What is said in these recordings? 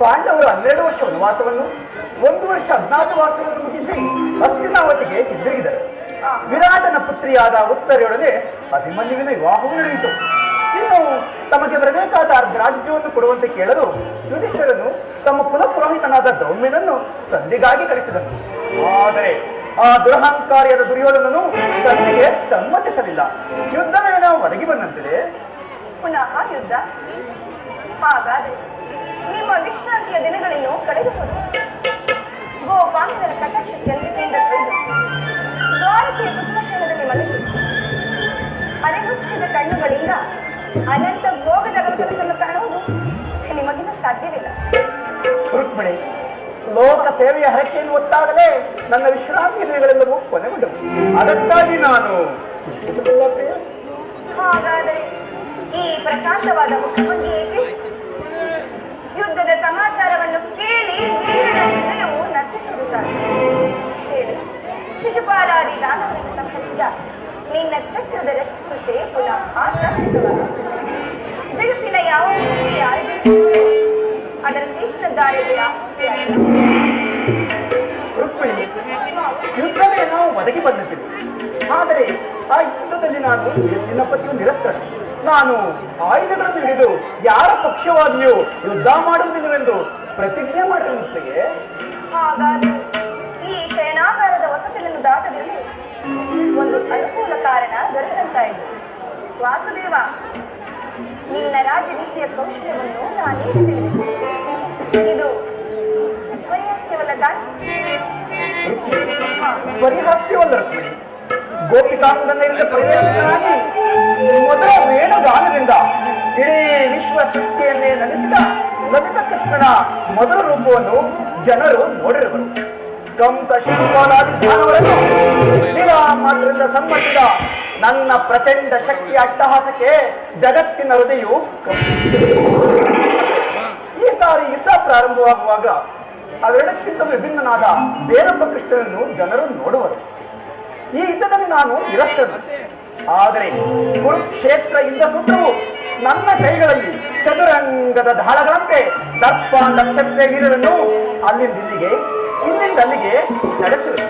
ಪಾಂಡವರು 12 ವರ್ಷ ವನವಾಸವನ್ನು 1 ವರ್ಷ ಅಜ್ಞಾತವಾಸವನ್ನು ಮುಗಿಸಿ ಹಸ್ತಿನಾವತಿಗೆ ಹಿಂದಿರುಗಿದರು. ವಿರಾಟನ ಪುತ್ರಿಯಾದ ಉತ್ತರೆಯೊಡನೆ ಅಭಿಮನ್ಯುವಿನ ವಿವಾಹವು ನಡೆಯಿತು. ಇನ್ನು ತಮಗೆ ಬರಬೇಕಾದ ರಾಜ್ಯವನ್ನು ಕೊಡುವಂತೆ ಕೇಳಲು ಯುಧಿಷ್ಠಿರನು ತಮ್ಮ ಕುಲಪುರೋಹಿತನಾದ ದೌಮ್ಯನನ್ನು ಸಂಧಿಗಾಗಿ ಕಳಿಸಿದನು. ಆದರೆ ಆ ದುರಹಂಕಾರಿಯಾದ ದುರ್ಯೋಧನನು ಸಂಧಿಗೆ ಸಮ್ಮತಿಸಲಿಲ್ಲ. ಯುದ್ಧವೇನೋ ಒದಗಿ ಬಂದಂತಿದೆ. ಪುನಃ ಯುದ್ಧ? ಹಾಗಾದರೆ ನಿಮ್ಮ ವಿಶ್ರಾಂತಿಯ ದಿನಗಳನ್ನು ಕಳೆದುಕೊಂಡು ಗೋಪಾಂಗನ ಕಟಾಕ್ಷ ಚಂದ್ರಿಕೆಯಿಂದ ಕೊಂದು ದ್ವಾರಕೆಯ ಕುಸುಮಶೀಲದಲ್ಲಿ ಮಲಗಿ ಅರೆಮುಚ್ಚಿದ ಕಣ್ಣುಗಳಿಂದ ಅನಂತ ಭೋಗದ ಕನಸನ್ನು ಕಾಣುವುದು ನಿಮಗಿನ ಸಾಧ್ಯವಿಲ್ಲ. ರುಕ್ಮಿಣಿ, ಲೋಕ ಸೇವೆಯ ಹರಕೆಯನ್ನು ಒತ್ತಾಗಲೇ ನನ್ನ ವಿಶ್ರಾಂತಿ ದಿನಗಳೆಲ್ಲವೂ ಕೊನೆಗೊಂಡವು. ಅದಕ್ಕಾಗಿ ನಾನು ಚಿಂತಿಸಬಲ್ಲ ಪ್ರಿಯ. ಹಾಗಾದರೆ ಈ ಪ್ರಶಾಂತವಾದ ಮುಖಭಂಗಿ ಏಕೆ? ಯುದ್ಧದ ಸಮಾಚಾರವನ್ನು ಕೇಳಿ ವೀರನ ಹೃದಯವು ನರ್ತಿಸುವುದು ಸಾಧ್ಯ. ಹೇಳಿ, ಶಿಶುಪಾಲಾದಿ ದಾನವನ್ನು ಸಂಹರಿಸಿದ ನಿನ್ನ ಚಕ್ರದ ರಕ್ಷೆ ಪುನಃ ಆಚರಿತವಾದ ಜಗತ್ತಿನ ಯಾವ ಆಯೋಜಿಸಿದೆಯೋ ಅದರ ತೀಕ್ಷ್ಣ ದಾರಿಗೆ ಆಹುತಿಯಾಗಿಲ್ಲ. ರುಕ್ಮಿಣಿ, ಯುದ್ಧವೇನೋ ಒದಗಿ ಬಂದಿದೆ. ಆದರೆ ಆ ಯುದ್ಧದಲ್ಲಿ ನಾನು ನಿನ್ನ ಪತಿಯು ನಿರಸ್ತರ. ನಾನು ಆಯುಧಗಳನ್ನು ಹಿಡಿದು ಯಾರ ಪಕ್ಷವಾಗಿಯೂ ಯುದ್ಧ ಮಾಡುವುದಿಲ್ಲವೆಂದು ಪ್ರತಿಜ್ಞೆ ಮಾಡಿರುತ್ತೇನೆ. ಹಾಗಾದರೆ ಈ ಶಯನಾಗಾರದ ವಸತಿಯನ್ನು ದಾಟದಿರಲು ಒಂದು ಅನುಕೂಲ ಕಾರಣ ದೊರೆತಂತಾಯಿತು. ವಾಸುದೇವ, ನಿನ್ನ ರಾಜನೀತಿಯ ಕೌಶಲ್ಯವನ್ನು ನಾನೇ ತಿಳಿದೆ. ಇದು ಪರಿಹಾಸ್ಯವಲ್ಲ ತಾನೆ? ಪರಿಹಾಸ್ಯವಲ್ಲ ರುಕ್ಮಿಣಿ. ಗೋಪಿಕಾಂಗನೆಯಿಂದ ಪರಿವರ್ತನಾಗಿ ಮೊದಲ ವೇಣುಗಾನದಿಂದ ಇಡೀ ವಿಶ್ವ ಸೃಷ್ಟಿಯನ್ನೇ ನಡೆಸಿದ ಲಲಿತ ಕೃಷ್ಣನ ಮೊದಲ ರೂಪವನ್ನು ಜನರು ನೋಡಿರುವರು. ಕಂಸ ಶಿಶುಪಾಲಾದಿ ಧ್ಯಾನಗಳನ್ನು ಲೀಲಾ ಮಾತ್ರದಿಂದ ಸಮ್ಮತಿಸಿದ ನನ್ನ ಪ್ರಚಂಡ ಶಕ್ತಿಯ ಅಟ್ಟಹಾಸಕ್ಕೆ ಜಗತ್ತಿನ ಹೃದಯವು ಈ ಸಾರಿ ಯುದ್ಧ ಪ್ರಾರಂಭವಾಗುವಾಗ ಅವೆರಡಕ್ಕಿಂತ ವಿಭಿನ್ನನಾದ ಬೇರೊಬ್ಬ ಕೃಷ್ಣನನ್ನು ಜನರು ನೋಡುವರು. ಈ ಯುದ್ಧದಲ್ಲಿ ನಾನು ನಿರಸ್ತನು. ಆದರೆ ಕುರುಕ್ಷೇತ್ರ ಯುದ್ಧ ಸೂತ್ರವು ನನ್ನ ಕೈಗಳಲ್ಲಿ ಚದುರಂಗದ ದಾಳಗಳಂತೆ ದರ್ಪ ನಕ್ಷತ್ರ ವೀರರನ್ನು ಅಲ್ಲಿಂದಿಲ್ಲಿಗೆ ಇಲ್ಲಿಂದ ಅಲ್ಲಿಗೆ ನಡೆಸುವುದು.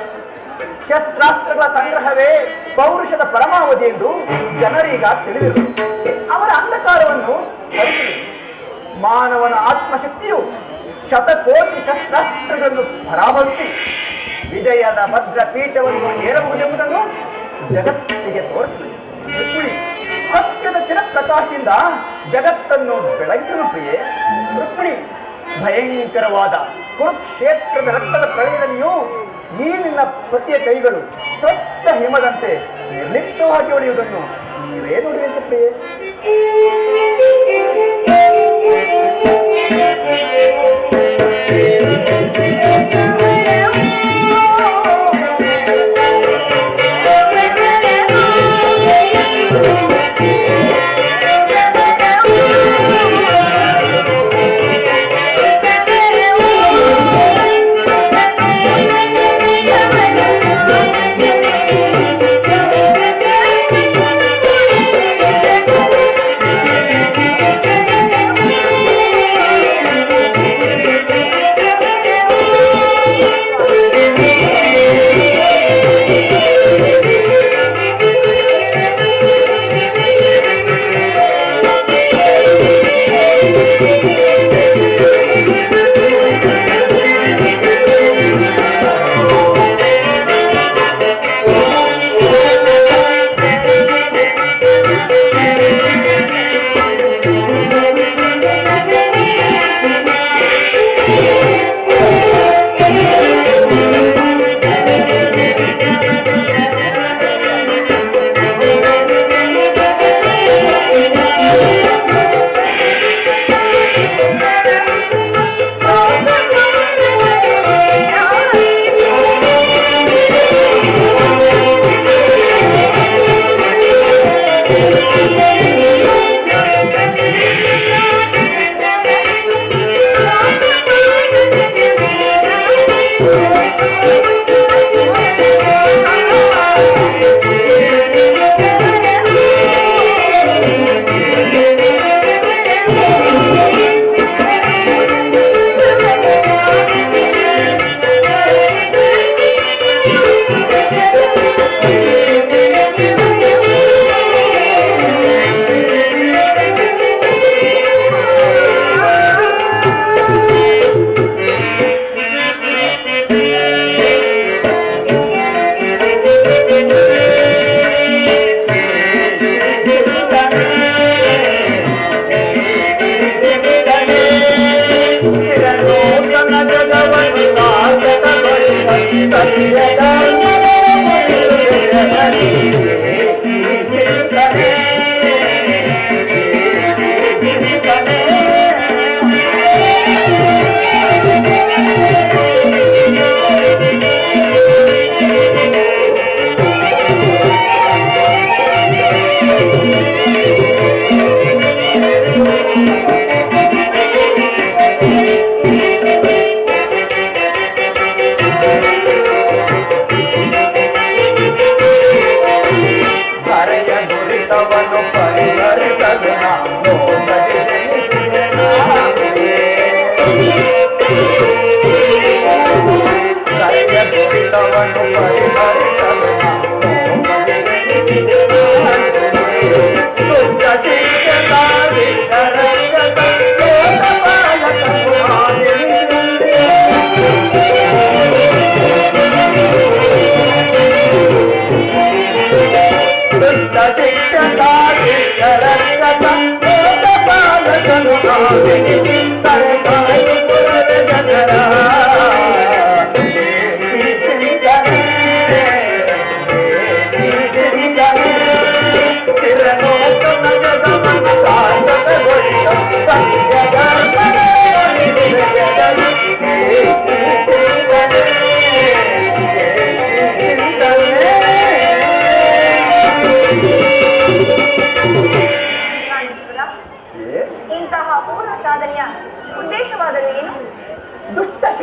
ಶಸ್ತ್ರಾಸ್ತ್ರಗಳ ಸಂಗ್ರಹವೇ ಪೌರುಷದ ಪರಮಾವಧಿ ಎಂದು ಜನರೀಗ ತಿಳಿದಿರು. ಅವರ ಅಂಧಕಾರವನ್ನು ಹರಿಸುವುದು. ಮಾನವನ ಆತ್ಮಶಕ್ತಿಯು ಶತಕೋಟಿ ಶಸ್ತ್ರಾಸ್ತ್ರಗಳನ್ನು ಪರಾಭವಿಸಿ ವಿಜಯದ ಭದ್ರ ಪೀಠವನ್ನು ಏರಬಹುದೆಂಬುದನ್ನು ಜಗತ್ತಿಗೆ ತೋರಿಸಲಿ. ರುಕ್ಮಿಣಿ ಸತ್ಯದ ಚಿರಪ್ರಕಾಶದಿಂದ ಜಗತ್ತನ್ನು ಬೆಳಗಿಸಲು ಪ್ರಿಯೆ. ರುಕ್ಮಿಣಿ, ಭಯಂಕರವಾದ ಕುರುಕ್ಷೇತ್ರದ ರಕ್ತದ ಪ್ರಳಯದಲ್ಲಿಯೂ ಈ ನಿನ್ನ ಪತಿಯ ಕೈಗಳು ಸ್ವಚ್ಛ ಹಿಮದಂತೆ ನಿರ್ಲಿಪ್ತವಾಗಿ ಹೊಳೆಯುವುದನ್ನು ನೀವೇ ನೋಡಿದಂತೆ ಪ್ರಿಯೆ.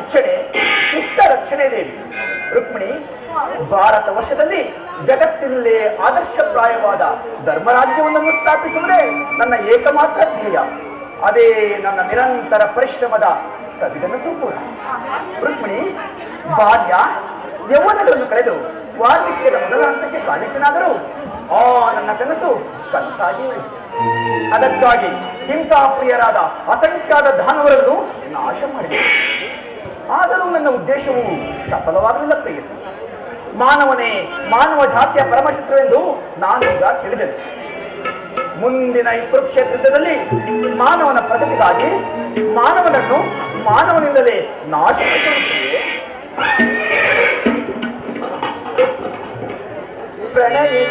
ಶಿಕ್ಷಣೆ ಶಿಷ್ಟ ರಕ್ಷಣೆ ದೇವಿ. ರುಕ್ಮಿಣಿ, ಭಾರತ ವರ್ಷದಲ್ಲಿ ಜಗತ್ತಿನಲ್ಲೇ ಆದರ್ಶಪ್ರಾಯವಾದ ಧರ್ಮರಾಜ್ಯವೊಂದನ್ನು ಸ್ಥಾಪಿಸುವುದೇ ನನ್ನ ಏಕಮಾತ್ರ ಧ್ಯೇಯ. ಅದೇ ನನ್ನ ನಿರಂತರ ಪರಿಶ್ರಮದ ಸವಿಗನಸು ಕೂಡ. ರುಕ್ಮಿಣಿ, ಬಾಲ್ಯ ಯೌವನಗಳನ್ನು ಕಳೆದು ವಾರ್ಧಕ್ಯದ ಮೊದಲ ಹಂತಕ್ಕೆ ಕಾಲಿಟ್ಟನಾದರೂ ಆ ನನ್ನ ಕನಸು ಕನಸಾಗಿ ಉಳಿದಿದೆ. ಅದಕ್ಕಾಗಿ ಹಿಂಸಾಪ್ರಿಯರಾದ ಅಸಂಖ್ಯಾತ ದಾನವರನ್ನು ನಾಶ ಮಾಡಿದೆ. ಆದರೂ ನನ್ನ ಉದ್ದೇಶವು ಸಫಲವಾಗಲಿಲ್ಲ ಪ್ರೇಯಸಿ. ಮಾನವನೇ ಮಾನವ ಜಾತಿಯ ಪರಮಶತ್ರುವೆಂದು ನಾನೀಗ ತಿಳಿದೆನು. ಮುಂದಿನ ಈ ಕುರುಕ್ಷೇತ್ರದಲ್ಲಿ ಮಾನವನ ಪ್ರಗತಿಗಾಗಿ ಮಾನವನನ್ನು ಮಾನವನಿಂದಲೇ ನಾಶ ಮಾಡುತ್ತೇವೆ. ಪ್ರಣಯ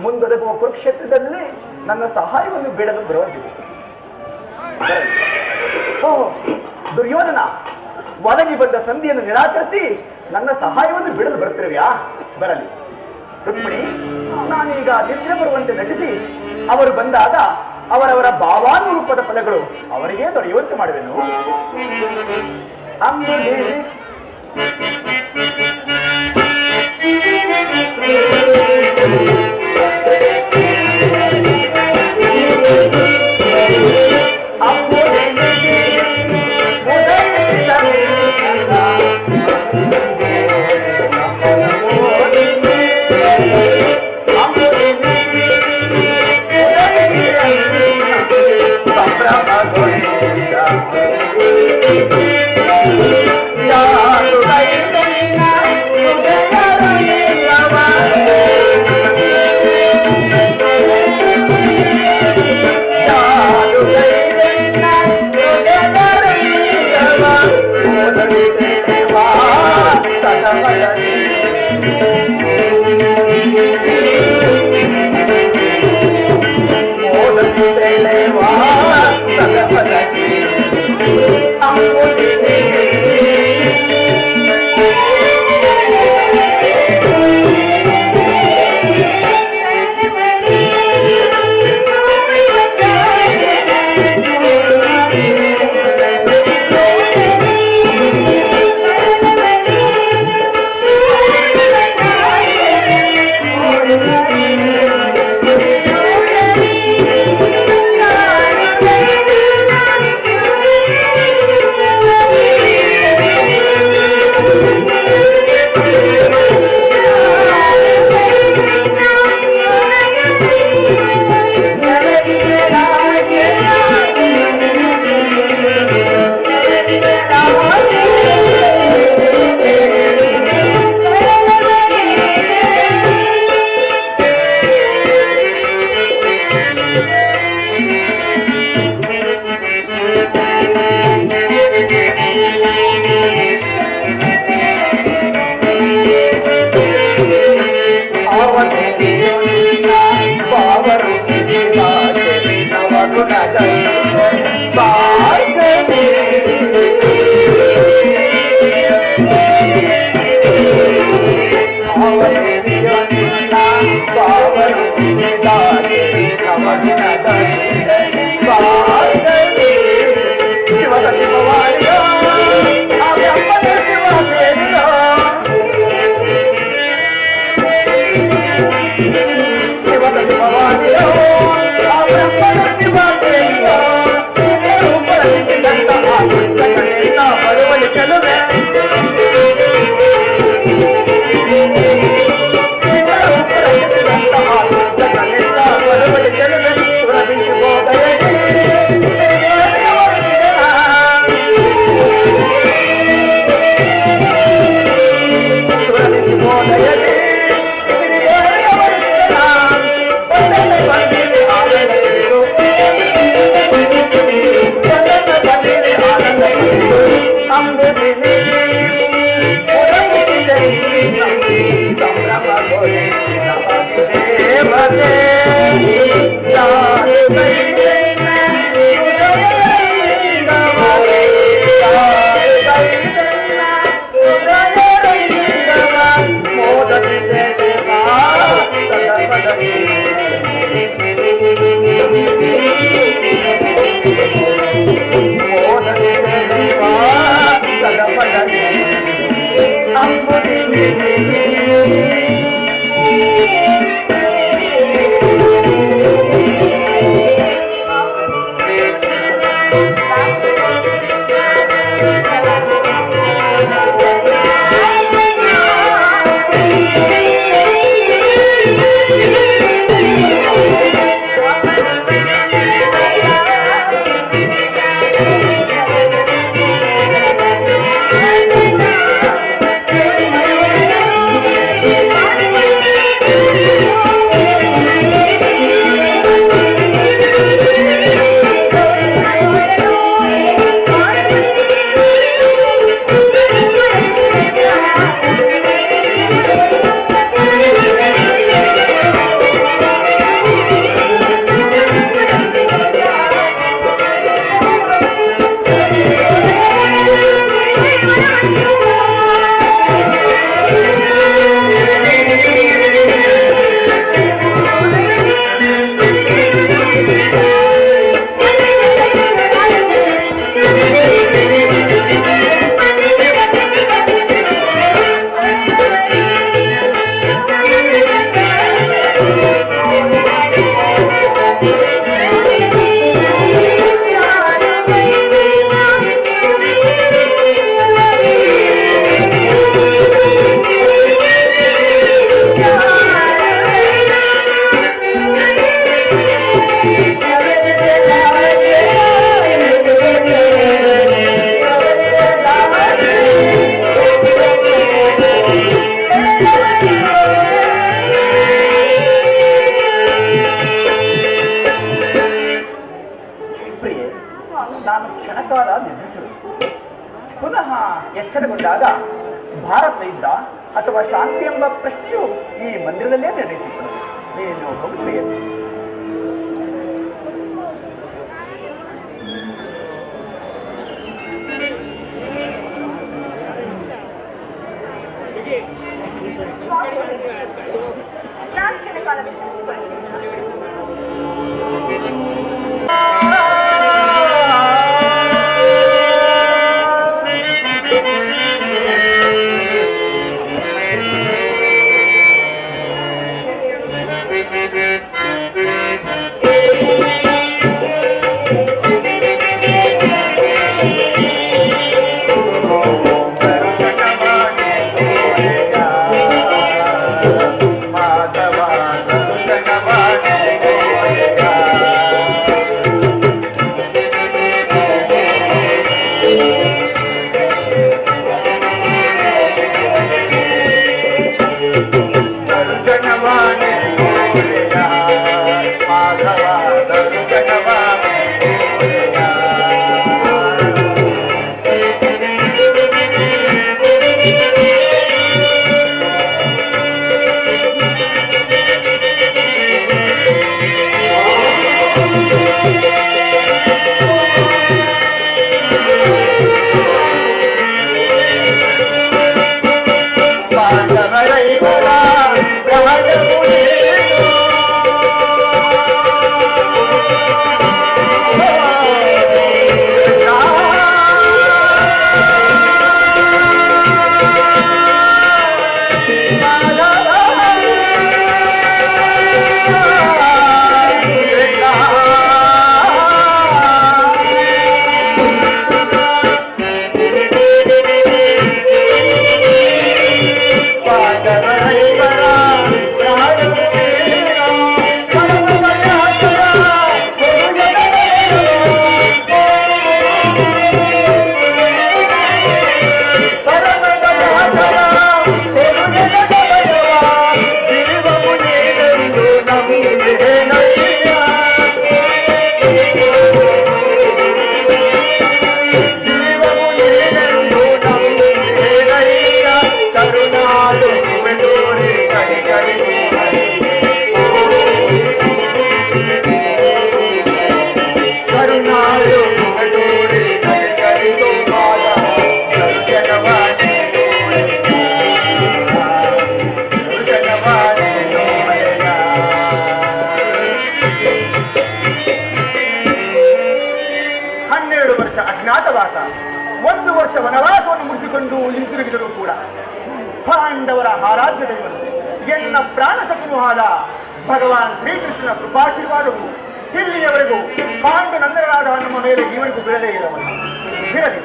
ಮುಂದೊದಗುವ ಕುರುಕ್ಷೇತ್ರದಲ್ಲಿ ನನ್ನ ಸಹಾಯವನ್ನು ಬೇಡಲು ಬರುವಂತಿದೆ. ಓ ದುರ್ಯೋಧನ, ಒದಗಿ ಬಂದ ಸಂಧಿಯನ್ನು ನಿರಾಕರಿಸಿ ನನ್ನ ಸಹಾಯವನ್ನು ಬಿಡಲು ಬರುತ್ತಿರುವ್ಯಾ? ಬರಲಿ ರುಕ್ಮಿಣಿ, ನಾನೀಗ ನಿದ್ರೆ ಬರುವಂತೆ ನಟಿಸಿ ಅವರು ಬಂದಾಗ ಅವರವರ ಭಾವಾನುರೂಪದ ಫಲಗಳು ಅವರಿಗೆ ದೊರೆಯುವಂತೆ ಮಾಡುವೆನು. ಶಿವ ಕ್ಷಣಕಾಲ ನಿದ್ರಿಸುವುದು. ಪುನಃ ಎಚ್ಚರಗೊಂಡಾಗ ಭಾರತ ಯುದ್ಧ ಅಥವಾ ಶಾಂತಿ ಎಂಬ ಪ್ರಶ್ನೆಯು ಈ ಮಂದಿರದಲ್ಲೇ ನಿರ್ಣಯಿಸಿಕೊಳ್ಳುವುದು. ನೀನು ಹೋಗುತ್ತೀಯ. ನಾನು ಕ್ಷಣಕಾಲ ವಿಶ್ರಮಿಸಿಕೊಳ್ಳುತ್ತೇನೆ. ಅಜ್ಞಾತವಾಸ, 1 ವರ್ಷ ವನವಾಸವನ್ನು ಮುಗಿಸಿಕೊಂಡು ಹಿಂತಿರುಗಿದರೂ ಕೂಡ ಪಾಂಡವರ ಆರಾಧ್ಯ ದೈವನು ಎನ್ನ ಪ್ರಾಣ ಸಖನು ಆದ ಭಗವಾನ್ ಶ್ರೀಕೃಷ್ಣನ ಕೃಪಾಶೀರ್ವಾದವು ಇಲ್ಲಿಯವರೆಗೂ ಪಾಂಡುನಂದನರಾದ ನಮ್ಮ ಮೇಲೆ ಇವರಿಗೂ ಬಿಡಲೇ ಇರಲಿ.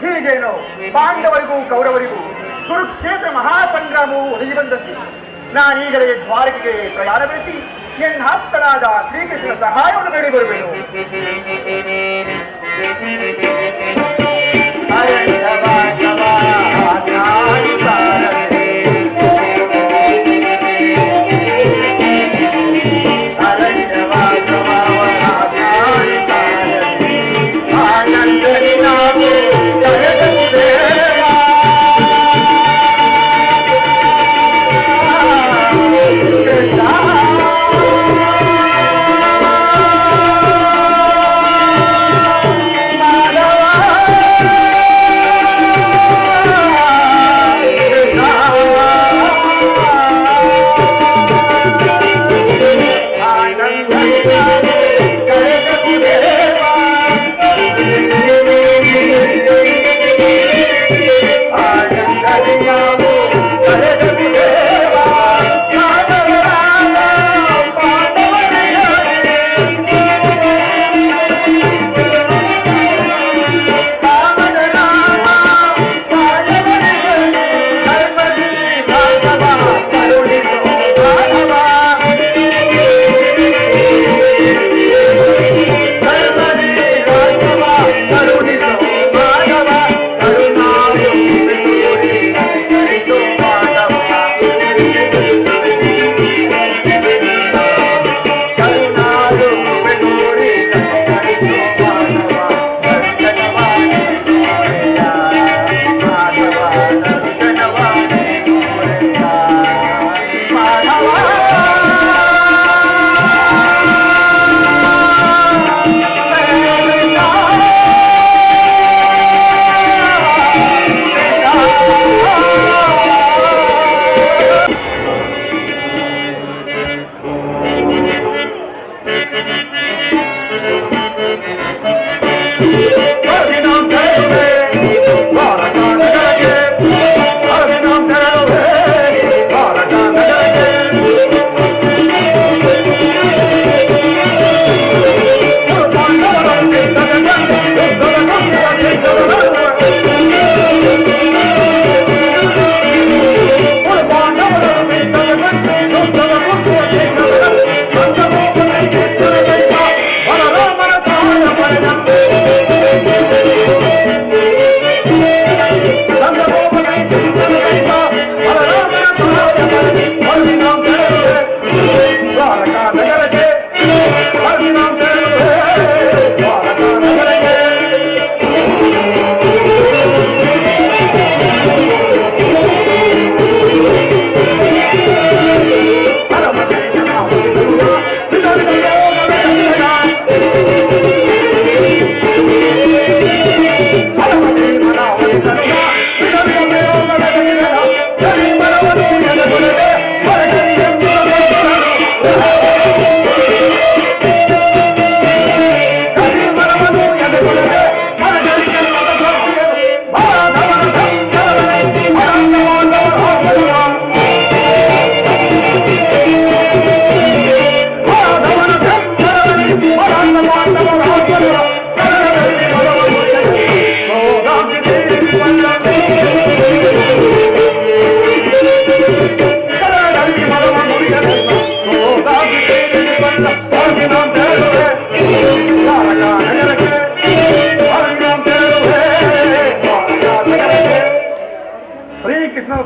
ಹೀಗೇನೋ ಪಾಂಡವರಿಗೂ ಕೌರವರಿಗೂ ಕುರುಕ್ಷೇತ್ರ ಮಹಾಸಂಗ್ರಾಮವು ಒದಗಿ ಬಂದಂತೆ ನಾನೀಗಲೇ ದ್ವಾರಕೆಗೆ ಪ್ರಯಾಣ ಬೆಳೆಸಿ ಎನ್ನ ಆಪ್ತನಾದ ಶ್ರೀಕೃಷ್ಣನ ಸಹಾಯವನ್ನು ಬೇಡಿ ಬರುವೆನು.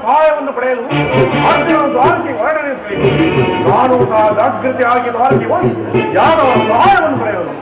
ಸಹಾಯವನ್ನು ಪಡೆಯಲು ಅರ್ಜುನ ದ್ವಾರಕ್ಕೆ ಹೊರಡಲಿರಬೇಕು. ನಾನು ಸಹ ಜಾಗೃತಿಯಾಗಿ ದ್ವಾರಕ್ಕೆ ಹೋಗಿ ಯಾದವರ ಸಹಾಯವನ್ನು ಪಡೆಯುವುದು.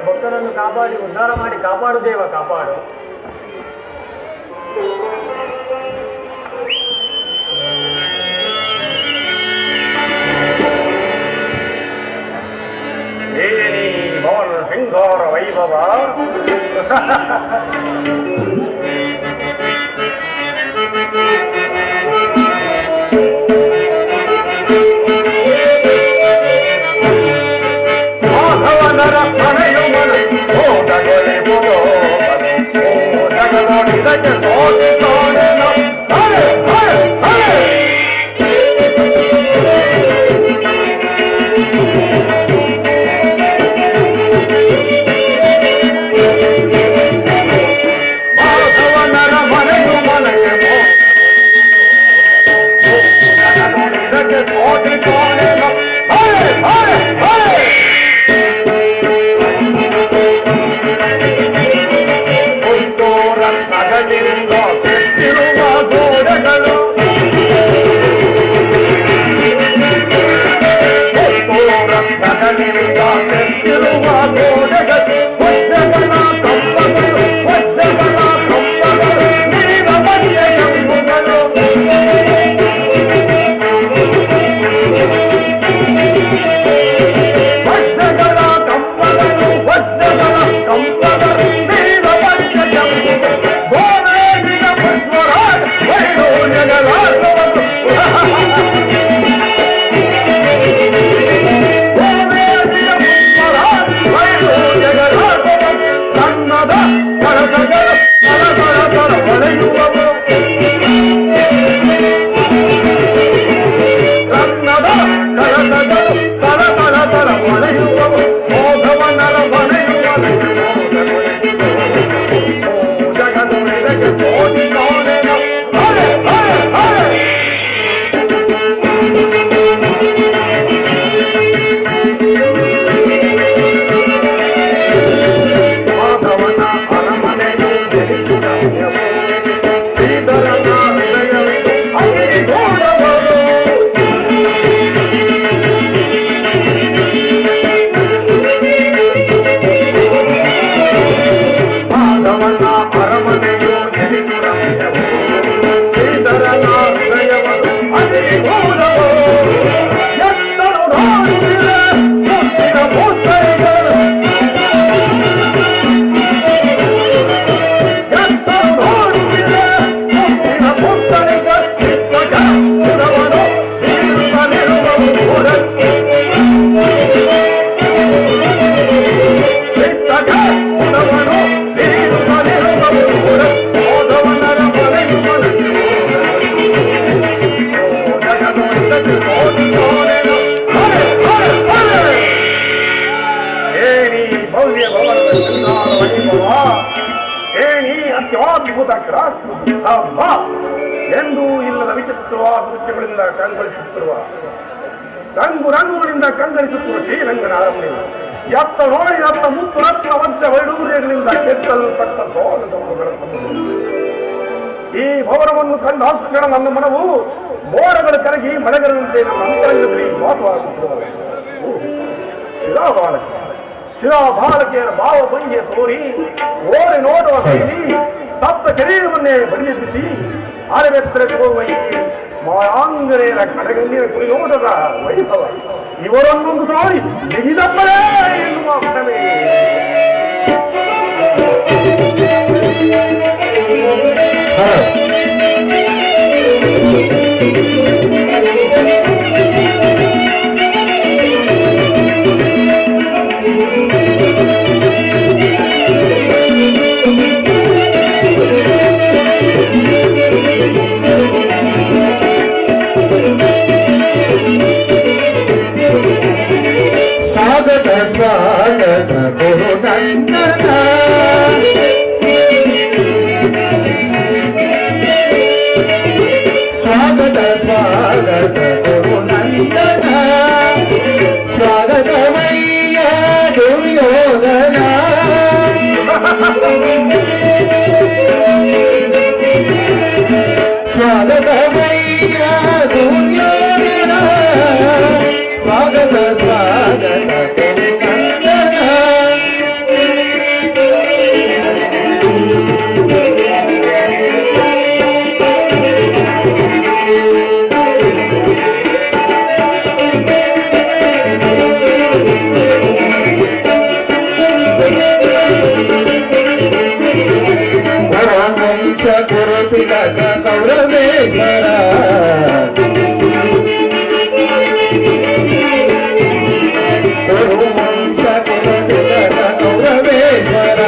ಭಕ್ತರನ್ನು ಕಾಪಾಡಿ ಉದ್ಧಾರ ಮಾಡಿ ಕಾಪಾಡು ದೇವ ಕಾಪಾಡು. ಭವನ ಸಿಂಗಾರ ವೈಭವ ಮಾಧವನರ ಮನೆಯು ಮನೆ ಹೋದಗೊಲೆ ಬುಡೋ ಇದಕ್ಕೆ ಮಾಧವನರ ಮನೆಯು ಮನೆಗೆ ಇದಕ್ಕೆ ಕೋಟಿ ಕೋಣೆನು ನಗಲಿಂದ ಕೆತ್ತಿರುವ ಗೋಡೆಗಳು ನಗಲಿಂದ ಕೆತ್ತಿರುವ ಗೋಡೆಗಳು ವಜ್ರಗಳ ಕಂಬಗಳು ವಜ್ರಗಳ ಕಂಬಗಳು ನೀರ ಮಧ್ಯೆ ಎಂಬುಗಳು ವಜ್ರಗಳ ಕಂಬಗಳು ವಜ್ರಗಳ ಕಂಬಗಳು ನೀರ ಮಧ್ಯೆ ಎಂಬುಗಳು ಕನ್ನಡ ಕಳಕಗಳ ಕಳಕಳ ಹೊಳೆಯುವವು ಕನ್ನಡ ಕಳಕಗಳು ಕಳಕಳ ಹೊಳೆಯುವವು ಮೋಧವನರ ಮನೆಯುವ ಜಗದೊಳಗೆ ಕೋಟಿ ಕೋಣೆನ ಮಾಧವನ ಅರಮನೆಯು ಶ್ರೀಧರನ ಹೃದಯವಿದು ಅಗಿಗೋಡವರು ಮಾಧವನ ಅರಮನೆಯು ಶ್ರೀಧರನ ಹೃದಯವನ್ನು ಅಗಿಗೋಡವರು ಎತ್ತರು ನೋಡಿದರೆ ಮುತ್ತಿನ ಮೂರ್ತಿಗಳು ಭವ್ಯ ಭವನದ ಶೃಂಗಾರ ವೈಭವ ಏನಿ ಅತ್ಯದ್ಭುತ ಎಂದು ಇಲ್ಲದ ವಿಚಿತ್ರವಾದ ದೃಶ್ಯಗಳಿಂದ ಕಂಗೊಳಿಸುತ್ತಿರುವ ರಂಗು ರಂಗುಗಳಿಂದ ಕಂಗಳಿಸುತ್ತಿರುವ ಶ್ರೀರಂಗನ ಅರಮನೆ. ಎತ್ತ ನೋಡಿ ಎತ್ತ ಮುತ್ತು ರತ್ನ ವಂಶ ವೈಡೂರ್ಯಗಳಿಂದ ಕೆತ್ತಲ್ಪಟ್ಟ ಸೋಲಗಳ ಈ ಭವನವನ್ನು ಕಂಡ ಕ್ಷಣ ನನ್ನ ಮನವು ಮೋಡಗಳು ಕರಗಿ ಮಳೆಗರಂತೆ ನನ್ನ ಅಂತರಂಗದಲ್ಲಿ ವಾಸವಾಗುತ್ತಿರುತ್ತದೆ. ಶಿಲಾಬಾಲಕಿಯರ ಭಾವ ಭಂಗಿಯ ತೋರಿ ಓರೆ ನೋಡುವ ಕೈಲಿ ಸಪ್ತ ಶರೀರವನ್ನೇ ಬಡಿಯೆಬ್ಬಿಸಿ ಅರೆಬೆತ್ತರಕ್ಕೆ ಹೋಗುವ ಈ ಮಾಯಾಂಗನೆಯರ ಕಡೆಗಣ್ಣಿನ ಕುರಿಯೋಟದ ವೈಭವ ಇವರನ್ನೊಂದು ನೋಡಿ ಬಿಗಿದಪ್ಪರೇ ಎನ್ನುವ ಕ್ಷಣವೇ. ಸ್ವಾಗತ ಗುರು ನಂದನ ಸ್ವಾಗತ ಗುರು ನಂದನ ಸ್ವಾಗತಮಯ್ಯ ದುರ್ಯೋಧನ ಸ್ವಾಗತಮಯ್ಯ ದುರ್ಯೋಧನ ಸ್ವಾಗತ ಗುರುತಿಲಕ ಕೌರವೇಶ್ವರ ಗುರುವಂಶ ಗುರುತಿಲಕ ಕೌರವೇಶ್ವರ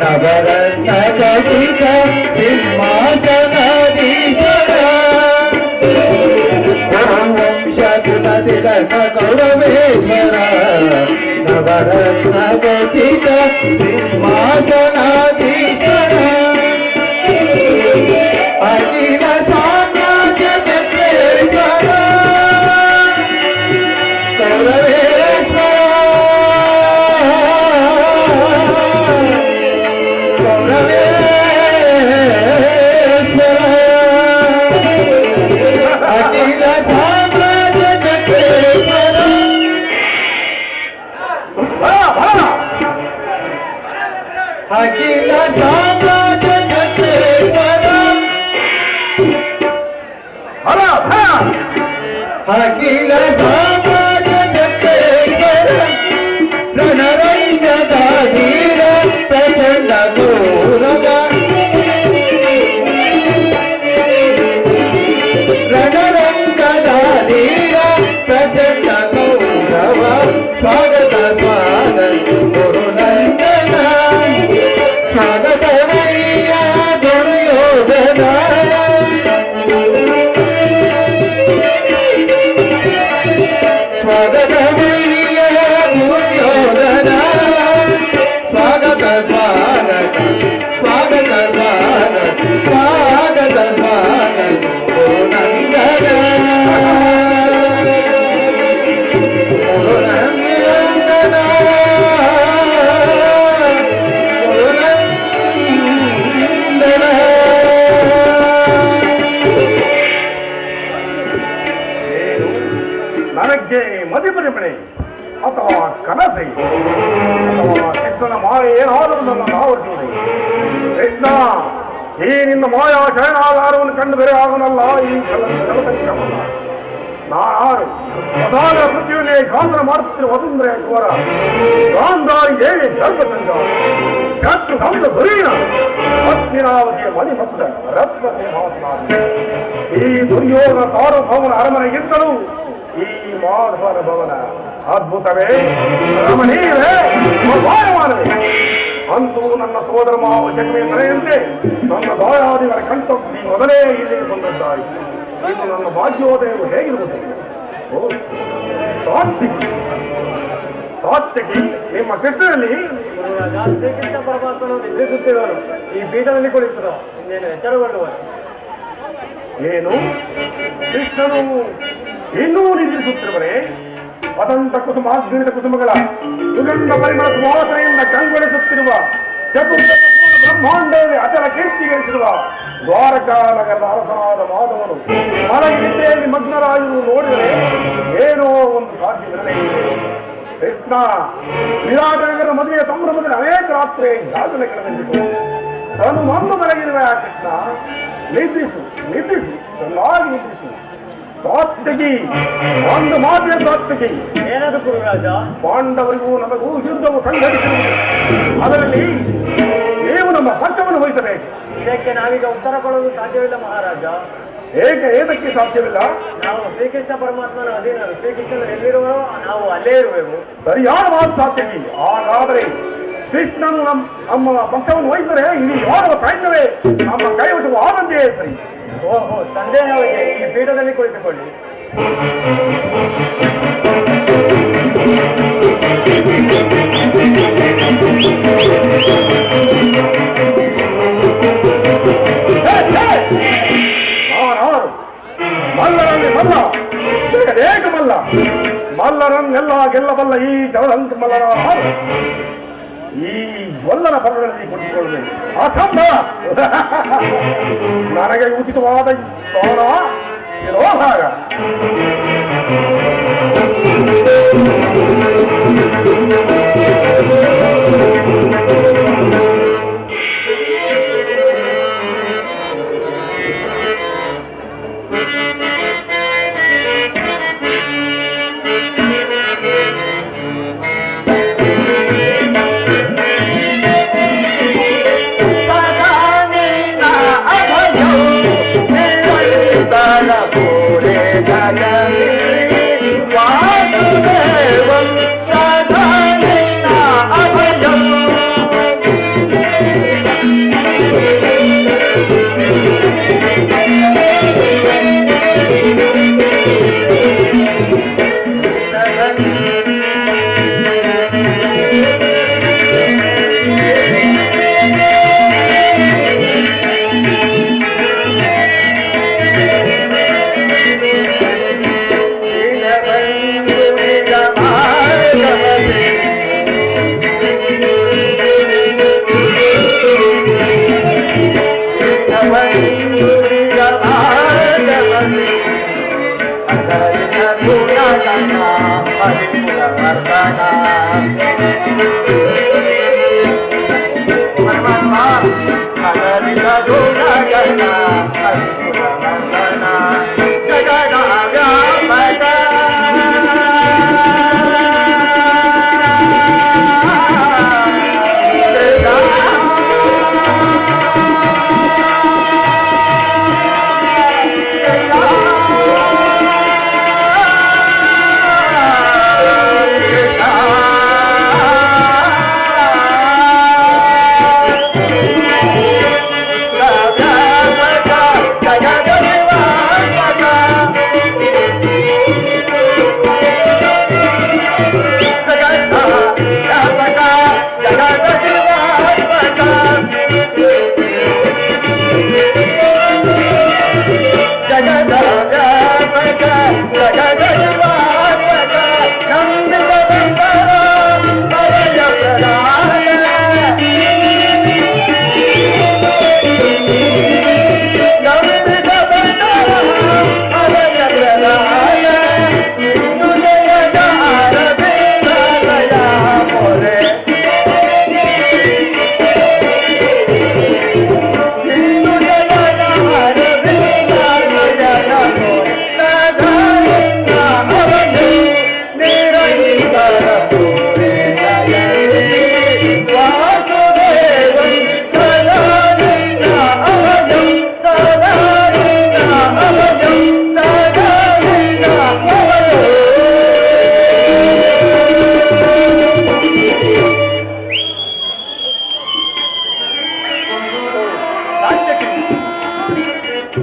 ನವರತ್ನ ಕಟಿಕ ಸಿಂಹಾಸನಾಧೀಶ್ವರ ಗುರುವಂಶ ಗುರುತಿಲಕ ಕೌರವೇಶ್ವರ ನವರತ್ನ ಕಟಿಕ ಸಿಂಹಾಸನಾಧೀಶ್ವರ ಅಖಿಲ ಸಾಮ್ರಾಜ್ಯ ಚಕ್ರೇಶ್ವರ ಕೌರವೇಶ್ವರ ಕೌರವೇಶ್ವರ ಅಖಿಲ ಸಾಮ್ರಾಜ್ಯ ಚಕ್ರೇಶ್ವರ ಅಖಿಲ ಸಾಮ್ರಾಜ್ಯ ಚಕ್ರೇಶ್ವರ ಅಖಿಲ ಸಾಮ್ರಾಜ್ಯ ಚಕ್ರೇಶ್ವರ ರಣರಂಗದ ಧೀರ ಪ್ರಚಂಡ ಗೌರವ ರಣರಂಗದ ಧೀರ ಪ್ರಚಂಡ ಗೌರವ ಸ್ವಾಗತ ಸ್ವಾಗತ ಗುರುನಂದನ ಸ್ವಾಗತಮಯ್ಯ ದುರ್ಯೋಧನ ಸ್ವಾಗತಮಯ್ಯ ದುರ್ಯೋಧನ ಸ್ವಾಗತ ಸ್ವಾಗತ ಸ್ವಾಗತ ಸ್ವಾಗತ ಸ್ವಾಗತ ಸ್ವಾಗತ ಗುರುನಂದನ ಗುರುನಂದನ ಗುರುನಂದನ. ನನಗೆ ಮದಿಪರಿಮಣೆ ಅಥವಾ ಕನಸೈ ಅಥವಾ ಕೃಷ್ಣನ ಮಾಯ ಏನಾದರೂ ನನ್ನನ್ನು ಆವರಿಸುವುದೇ? ಕೃಷ್ಣ, ಈ ನಿನ್ನ ಮಾಯಾ ಶಯನಾಧಾರವನ್ನು ಕಂಡು ಬೇರೆ ಆಗುನಲ್ಲ ಈ ಜಲತಂತ್ರವಲ್ಲ. ನಾನಾರು ಪ್ರಧಾನ ಪೃಥ್ವಿಯನ್ನೇ ಶಾಸನ ಮಾಡುತ್ತಿರುವ ವಸುಂಧರೆಯ ಕುವರ ಗಾಂಧಾರಿ ದೇವಿ ಗರ್ಭ ಸಂಚಾರ ಶತ್ರು ಧಂಸ ಧುರೀಣ ಪತ್ನಿರಾವತಿಯ ಮಣಿಭಕ್ತ ರತ್ನ ಸಿಂಹಾಸನ. ಈ ದುರ್ಯೋಧನ ಸಾರ್ವಭೌಮನ ಅರಮನೆಗಿಂತಲೂ ಈ ಮಾಧವನ ಭವನ ಅದ್ಭುತವೇ, ರಮಣೀಯವೇ, ಅಪಾಯಮಾನವೇ. ಅಂತೂ ನನ್ನ ಸೋದರ ಮಾವ ಶಕ್ತಿಯ ಸರೆಯಂತೆ ನನ್ನ ದಾಯಾದಿಗಳ ಕಣ್ತಪ್ಪಿಸಿ ಮೊದಲೇ ಇಲ್ಲಿ ಬಂದದ್ದಾಯಿತು. ಇನ್ನು ನನ್ನ ಭಾಗ್ಯೋದಯವು ಹೇಗಿರುವುದು? ಸಾತ್ವಿಕಿ ನಿಮ್ಮ ಕೃಷ್ಣನಲ್ಲಿ ಶ್ರೀಕೃಷ್ಣ ಪರಮಾತ್ಮನು ನಿದ್ರಿಸುತ್ತಿರುವನು. ಈ ಪೀಠದಲ್ಲಿ ಕುಳಿತರು, ಇನ್ನೇನು ಎಚ್ಚರಗೊಳ್ಳುವರು. ಏನು ಕೃಷ್ಣನು ಇನ್ನೂ ನಿದ್ರಿಸುತ್ತಿರುವರೆ ವಸಂತ ಕುಸುಮ ಗಿಣಿತ ಕುಸುಮಗಳ ಸುಗಂಧ ಪರಿಮಳ ಸುವಾಸನೆಯಿಂದ ಕಂಗೊಳಿಸುತ್ತಿರುವ ಚತುರ್ಥ ಬ್ರಹ್ಮಾಂಡದಲ್ಲಿ ಅಚಲ ಕೀರ್ತಿ ಗಳಿಸಿರುವ ದ್ವಾರಕಾ ನಗರದ ಅರಸನಾದ ಮಾಧವನು ಮಲಗಿ ನಿದ್ರೆಯಲ್ಲಿ ಮಗ್ನರಾಗಿರುವುದು ನೋಡಿದರೆ ಏನೋ ಒಂದು ಸಾಧ್ಯವಿರಲೇ ಇದೆ. ಕೃಷ್ಣ ವಿರಾಟನಗರ ಮದುವೆಯ ಸಂಭ್ರಮದಲ್ಲಿ ಅನೇಕ ರಾತ್ರಿ ಜಾಗರಣೆ ಕಳೆದಿತ್ತು. ತಾನು ಮಂದು ಮಲಗಿರುವ ಕೃಷ್ಣ ನಿದ್ರಿಸು ನಿದ್ರಿಸು ಚೆನ್ನಾಗಿ ನಿದ್ರಿಸು. ಸಾತ್ವಿಕಿ ಒಂದು ಮಾತಿನ ಸಾತ್ವಿಕಿ. ಏನದು ಗುರುರಾಜ? ಪಾಂಡವರಿಗೂ ನಮಗೂ ಯುದ್ಧವು ಸಂಘಟಿಸಿರುವುದು. ಅದರಲ್ಲಿ ನೀವು ನಮ್ಮ ಪಕ್ಷವನ್ನು ವಹಿಸಬೇಕು. ಇದಕ್ಕೆ ನಾವೀಗ ಉತ್ತರ ಕೊಡಲು ಸಾಧ್ಯವಿಲ್ಲ ಮಹಾರಾಜ. ಏತಕ್ಕೆ ಸಾಧ್ಯವಿಲ್ಲ? ನಾವು ಶ್ರೀಕೃಷ್ಣ ಪರಮಾತ್ಮನ ಅಧೀನರು. ಶ್ರೀಕೃಷ್ಣನು ಎಲ್ಲಿರುವರೋ ನಾವು ಅಲ್ಲೇ ಇರುವೆವು. ಸರಿಯಾದ ಮಾತು ಸಾತ್ವಿಕಿ. ಹಾಗಾದರೆ ಕೃಷ್ಣನು ನಮ್ಮ ಪಕ್ಷವನ್ನು ವಹಿಸಿದರೆ ಇಡೀ ಯಾರುವ ಸೈನ್ಯವೇ ನಮ್ಮ ಕೈವಶವು ಆನಂದೇ ಸರಿ. ಓಹೋ, ಸಂದೇಹವಿದೆ. ಈ ಪೀಠದಲ್ಲಿ ಕುಳಿತುಕೊಳ್ಳಿ. ಮಲ್ಲರಲ್ಲಿ ಮಲ್ಲ, ಜಗದೇಕ ಮಲ್ಲ, ಮಲ್ಲರನ್ನೆಲ್ಲ ಗೆಲ್ಲಬಲ್ಲ ಈ ಜಗದಂತ ಮಲ್ಲರ ಈ ಗೊಲ್ಲನ ಪರಗಳಲ್ಲಿ ಕೊಟ್ಟಿಕೊಳ್ಳಬೇಕು. ಅಸಂಭವ. ನನಗೆ ಉಚಿತವಾದ ಸ್ಥಾನ ಶಿರೋಭಾಗ.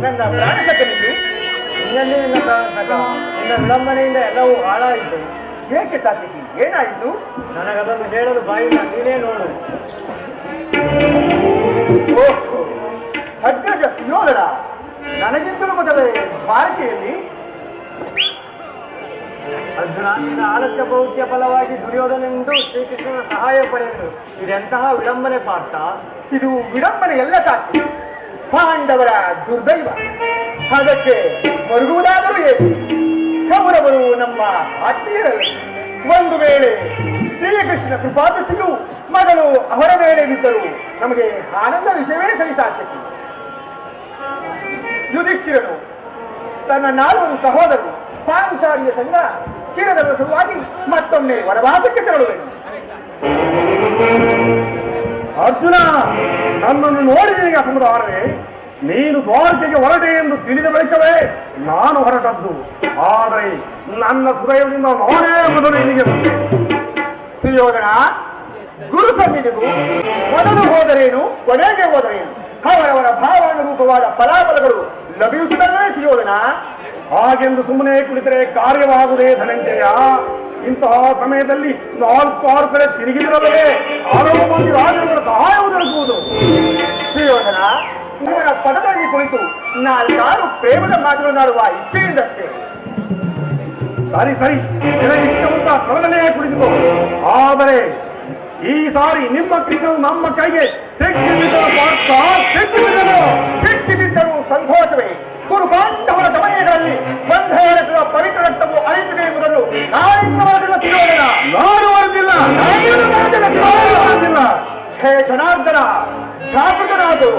ನನ್ನ ಪ್ರಾಣ ಸಕಲಿದ್ದು ನಿನ್ನಲ್ಲಿ ನಿನ್ನ ಪ್ರಾಣ ಸಕ. ನಿನ್ನ ವಿಳಂಬನೆಯಿಂದ ಎಲ್ಲವೂ ಹಾಳಾಯಿತು. ಏಕೆ ಸಾತ್ವಿಕಿ? ಏನಾಯಿತು? ನನಗದನ್ನು ಹೇಳಲು ಬಾಯಿಲ್ಲ, ನೀನೇ ನೋಡು. ಓಹೋ, ಅಗ್ರಜ ಸುಯೋಧನ ನನಗಿಂತಲೂ ಮೊದಲೇ ಭಾರತೀಯಲ್ಲಿ ಅರ್ಜುನ, ನಿನ್ನ ಆಲಸ್ಯ ಭೌತ್ಯ ಫಲವಾಗಿ ದುರ್ಯೋಧನೆಂದು ಶ್ರೀಕೃಷ್ಣನ ಸಹಾಯ ಪಡೆಯಲು ಇದೆಂತಹ ವಿಡಂಬನೆ ಪಾರ್ಥ? ಇದು ವಿಡಂಬನೆ ಎಲ್ಲ ಸಾಕು. ಪಾಂಡವರ ದುರ್ದೈವ. ಅದಕ್ಕೆ ಮರುಗುವುದಾದರೂ ಏನು? ಕೌರವರು ನಮ್ಮ ಆತ್ಮೀಯರಲ್ಲ. ಒಂದು ವೇಳೆ ಶ್ರೀಕೃಷ್ಣ ಕೃಪಾದೃಷ್ಟಿಯು ಮೊದಲು ಅವರ ಮೇಲೆ ಬಿದ್ದರು ನಮಗೆ ಆನಂದ ವಿಷಯವೇ ಸರಿಸಾಧ್ಯತೆ. ಯುಧಿಷ್ಠಿರನು ತನ್ನ 4 ಸಹೋದರರು ಪಾಂಚಾಲಿಯ ಸಂಘ ಚಿರದ ಸಲುವಾಗಿ ಮತ್ತೊಮ್ಮೆ ವನವಾಸಕ್ಕೆ ತೆರಳುವೆನು. ಅರ್ಜುನ, ನನ್ನನ್ನು ನೋಡಿದೀಗ ಸಮುದಾರವೇ, ನೀನು ದ್ವಾರಕೆಗೆ ಹೊರಟೆ ಎಂದು ತಿಳಿದ ಬಳಿಕವೇ ನಾನು ಹೊರಟದ್ದು. ಆದರೆ ನನ್ನ ಹೃದಯದಿಂದ ನಾನೇ ಮೊದಲು ಇಲ್ಲಿಗೆ ಬಂದೆ. ಸುಯೋಧನ, ಗುರು ಸನ್ನಿಧಿಗೂ ಮೊದಲು ಹೋದರೇನು, ಕೊನೆಗೆ ಹೋದರೇನು? ಅವರವರ ಭಾವಾನುರೂಪವಾದ ಫಲಾಫಲಗಳು ಲಭಿಸುತ್ತವೆ ಸುಯೋಧನ. ಹಾಗೆಂದು ಸುಮ್ಮನೆ ಕುಳಿತರೆ ಕಾರ್ಯವಾಗುವುದೇ ಧನಂಜಯ. ಇಂತಹ ಸಮಯದಲ್ಲಿ 4 ಕಡೆ ತಿರುಗಿದಿರಲೇ ಹಲವು ಮಂದಿ ರಾಜರುಗಳ ಸಹಾಯವು ದೊರಕುವುದು. ಸುಯೋಧನ, ಇವರ ಪದದಲ್ಲಿ ಕುಳಿತು 4 ಪ್ರೇಮದ ಮಾತುಗಳನ್ನಾಡುವ ಇಚ್ಛೆಯಿಂದಷ್ಟೇ. ಸರಿ ಸರಿ, ನಿನಗಿಷ್ಟವಂತ ಸ್ಥಳದಲ್ಲೇ ಕುಳಿತುಕೋ. ಆದರೆ ಈ ಸಾರಿ ನಿಮ್ಮ ಕೃಷ್ಣನು ನಮ್ಮ ಕೈಗೆ ಸಿಕ್ಕಿಬಿದ್ದರು ಪಾರ್ಥ, ಸಿಕ್ಕಿಬಿದ್ದರೂ ಸಂತೋಷವೇ. ಗುರು ಪಾಂಡವರ ಗಮನೆಗಳಲ್ಲಿ ಬಂಧೇರಕದ ಪವಿತ್ರ ರಕ್ತವು ಅರಿತಿದೆ ಎಂಬುದನ್ನು ನಾನಿನ್ನು ಮರದಿಲ್ಲ ಸುಯೋಧನ. ನಾನು ಬರುತ್ತಿಲ್ಲ. ಹೇ ಜನಾರ್ದನ, ಜಾಗೃತನಾದು.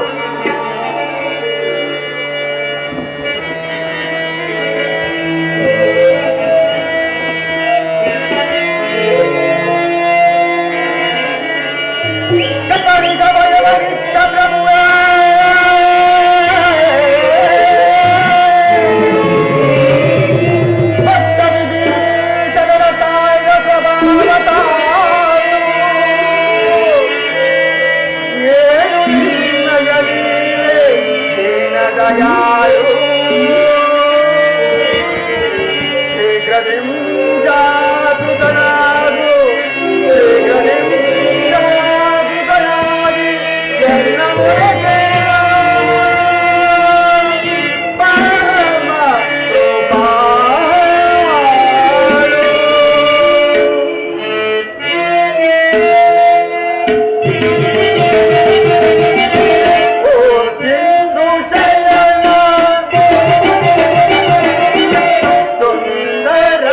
ಶೀಘ್ರದಿಂ ಜಾಗೃತನಾಗು, ಶೀಘ್ರದಿಂ ಜಾಗೃತನಾಗಿ ಎಲ್ಲ ಮೊರೆಗೆ ಪರಮ ಕೃಪಾಳು. ಓ ಸಿಂಧು ಶಯನ ಸುಂದರ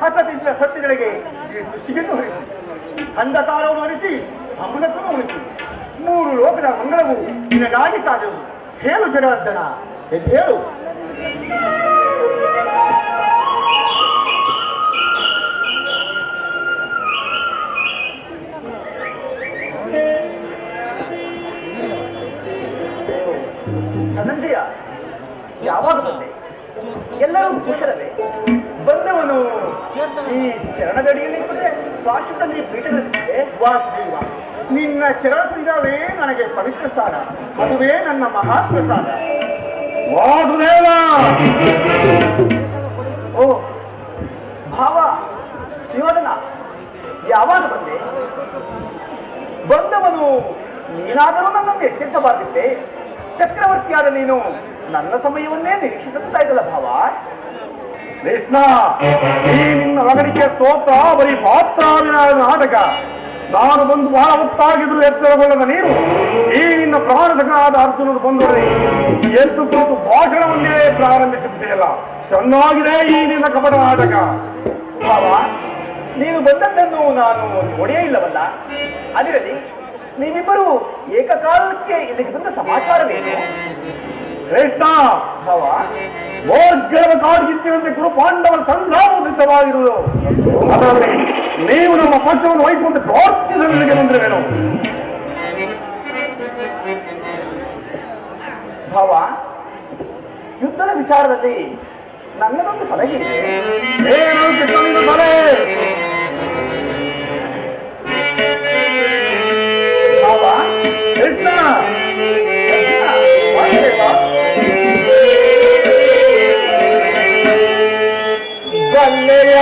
ಹಸತಿದ್ದ ಸತ್ಯಗಳಿಗೆ ಈ ಸೃಷ್ಟಿಯನ್ನು ಹೊರಿಸಿ ಅಂಧಕಾರವನ್ನು ಹೊರಿಸಿ ಅಮೃತವನ್ನು ಉಳಿಸಿ ಮೂರು ಲೋಕದ ಮಂಗಳವು ನಿನಗಾಗಿ ಕಾದವು. ಹೇಳು ಜನಾರ್ದನ, ಎದ್ದೇಳು. ಧನಂಜಯ, ಯಾವಾಗ ಬಂದೆ? ಎಲ್ಲರೂ ಕುಶಲವೇ? ಬಂದವನು ಈ ಚರಣದಡಿಯಲ್ಲಿ ಪಾರ್ಶ್ವದಲ್ಲಿ ಪೀಠದಲ್ಲಿದೆ. ವಾಸುದೇವ, ನಿನ್ನ ಚರಣಸಿಂಗವೇ ನನಗೆ ಪವಿತ್ರ ಸ್ಥಾನ, ಅದುವೇ ನನ್ನ ಮಹಾಪ್ರಸಾದ. ವಾಸುದೇವ! ಓ ಭಾವ ಶಿವದನ, ಯಾವಾಗ ಬಂದೆ? ಬಂದವನು ನೀನಾದರೂ ನನ್ನನ್ನು ಎಚ್ಚರಿಸಬಾರ್ದಿತ್ತೆ. ಚಕ್ರವರ್ತಿಯಾದ ನೀನು ನನ್ನ ಸಮಯವನ್ನೇ ನಿರೀಕ್ಷಿಸುತ್ತಾ ಇದ್ದಲ್ಲ ಭಾವ. ಕೃಷ್ಣ, ಈ ನಿನ್ನ ಲಗಡಿಕೆ ಸ್ತೋತ್ರ ಬರೀ ಪಾತ್ರಾಭಿನಯ ನಾಟಕ. ನಾನು ಬಂದು ಬಹಳ ಹೊತ್ತಾಗಿದ್ರು ಎಚ್ಚರಗೊಳ್ಳದ ನೀನು ಈ ನಿನ್ನ ಪ್ರಾಣಸಕನಾದ ಅರ್ಜುನರು ಬಂದರೆ ಎದ್ದು ಕೂತು ಭಾಷಣವನ್ನೇ ಪ್ರಾರಂಭಿಸುತ್ತೆಯಲ್ಲ. ಚೆನ್ನಾಗಿದೆ ಈ ನಿನ್ನ ಕಪಟ ನಾಟಕ. ಭಾವ, ನೀನು ಬಂದದ್ದನ್ನು ನಾನು ನೋಡೇ ಇಲ್ಲವಲ್ಲ. ಅದಿರಲಿ, ನೀವಿಬ್ಬರು ಏಕಕಾಲಕ್ಕೆ ಇಲ್ಲಿಗೆ ಬಂದ ಸಮಾಚಾರವೇನು? ಕೃಷ್ಣ, ಭಾವ, ಮೋರ್ಗರ ಕಾಡ್ಗಿಚ್ಚಿನಂತೆ ಕುರು ಪಾಂಡವರ ಸಂಗ್ರಾಮ ಸಿದ್ಧವಾಗಿರುವುದು. ಅದರಲ್ಲಿ ನೀವು ನಮ್ಮ ಪಕ್ಷವನ್ನು ವಹಿಸುವಂತೆ ಪ್ರಾರ್ಥಿಸಲಿಕ್ಕೆ ಬಂದಿರುವೆನು. ಭಾವ, ಯುದ್ಧದ ವಿಚಾರದಲ್ಲಿ ನನ್ನದೊಂದು ಸಲಹೆ ಇದೆ. ಏನು ಕೃಷ್ಣನಿಂದ ಸಲಹೆ? ಭಾವ, ಕೃಷ್ಣ, ಬಲ್ಲೆಯ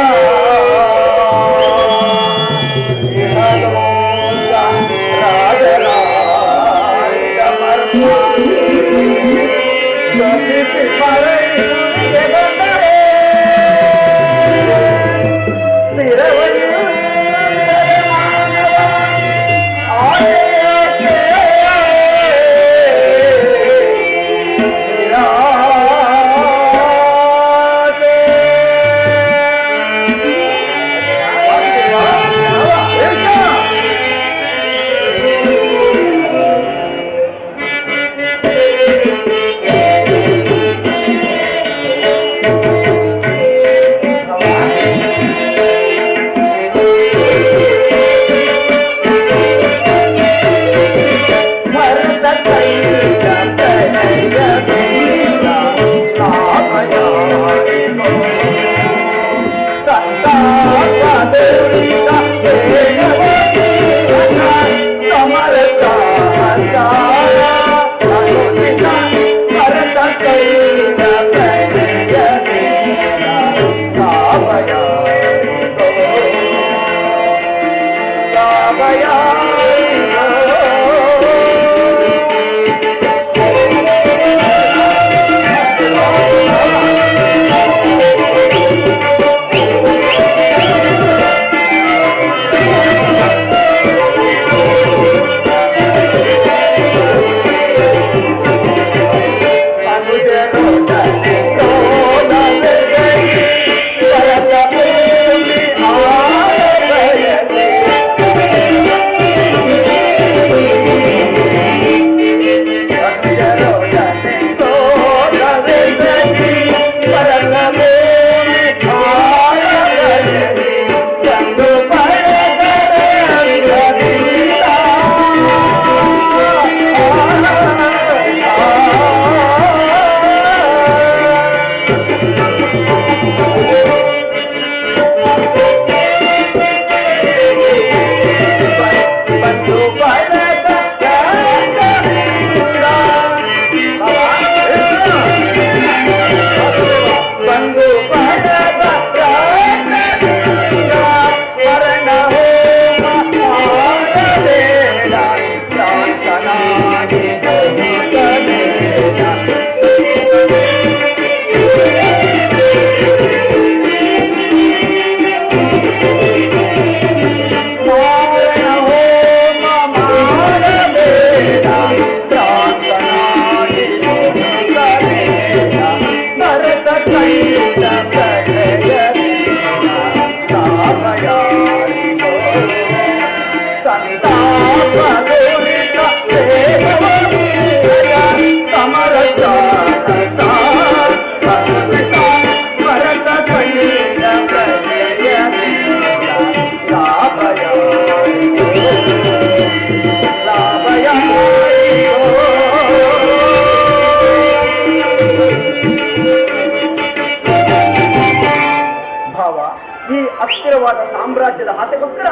ಅಸ್ಥಿರವಾದ ಸಾಮ್ರಾಜ್ಯದ ಆಸೆಗೋಸ್ಕರ